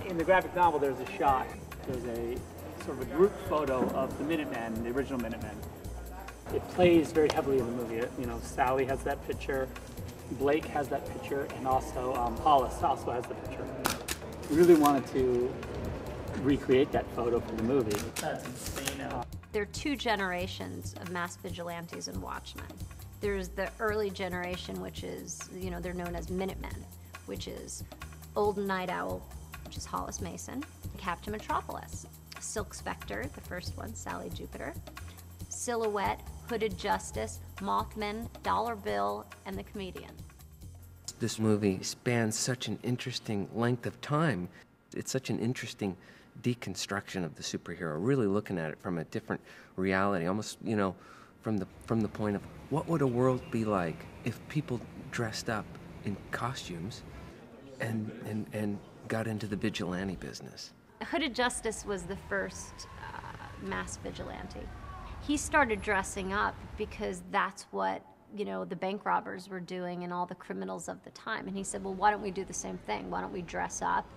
In the graphic novel, there's a shot, there's a sort of a group photo of the Minutemen, the original Minutemen. It plays very heavily in the movie. You know, Sally has that picture, Blake has that picture, and also Hollis also has the picture. We really wanted to recreate that photo for the movie. That's insane. There are two generations of mass vigilantes in Watchmen. There's the early generation, which is, you know, they're known as Minutemen, which is Old Night Owl, which is Hollis Mason, Captain Metropolis, Silk Spectre, the first one, Sally Jupiter, Silhouette, Hooded Justice, Mothman, Dollar Bill, and the Comedian. This movie spans such an interesting length of time. It's such an interesting deconstruction of the superhero, really looking at it from a different reality, almost, you know, from the point of what would a world be like if people dressed up in costumes and got into the vigilante business. Hooded Justice was the first mass vigilante. He started dressing up because that's what, you know, the bank robbers were doing and all the criminals of the time. And he said, well, why don't we do the same thing? Why don't we dress up?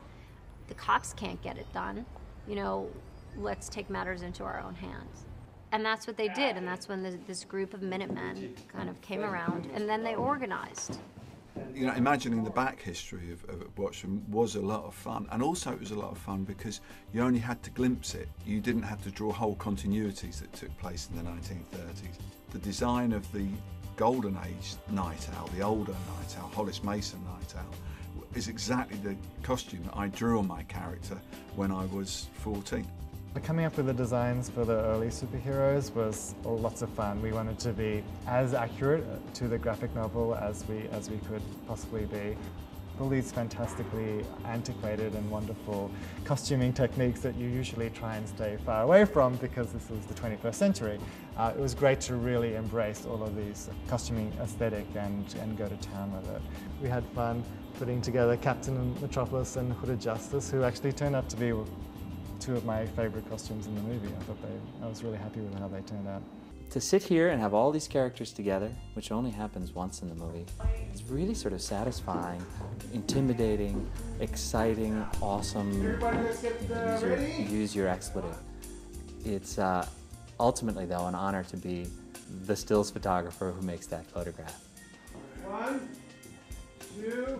The cops can't get it done. You know, let's take matters into our own hands. And that's what they did, and that's when this group of Minutemen kind of came around, and then they organized. You know, imagining the back history of Watchmen was a lot of fun, and also it was a lot of fun because you only had to glimpse it. You didn't have to draw whole continuities that took place in the 1930s. The design of the Golden Age Night Owl, the older Night Owl, Hollis Mason Night Owl, is exactly the costume that I drew on my character when I was 14. Coming up with the designs for the early superheroes was lots of fun. We wanted to be as accurate to the graphic novel as we could possibly be. All these fantastically antiquated and wonderful costuming techniques that you usually try and stay far away from because this is the 21st century. It was great to really embrace all of these costuming aesthetic and go to town with it. We had fun putting together Captain Metropolis and Hooded Justice, who actually turned out to be two of my favorite costumes in the movie. I was really happy with how they turned out. To sit here and have all these characters together, which only happens once in the movie, is really sort of satisfying, intimidating, exciting, awesome. Use your expletive. It's ultimately, though, an honor to be the stills photographer who makes that photograph. 1, 2.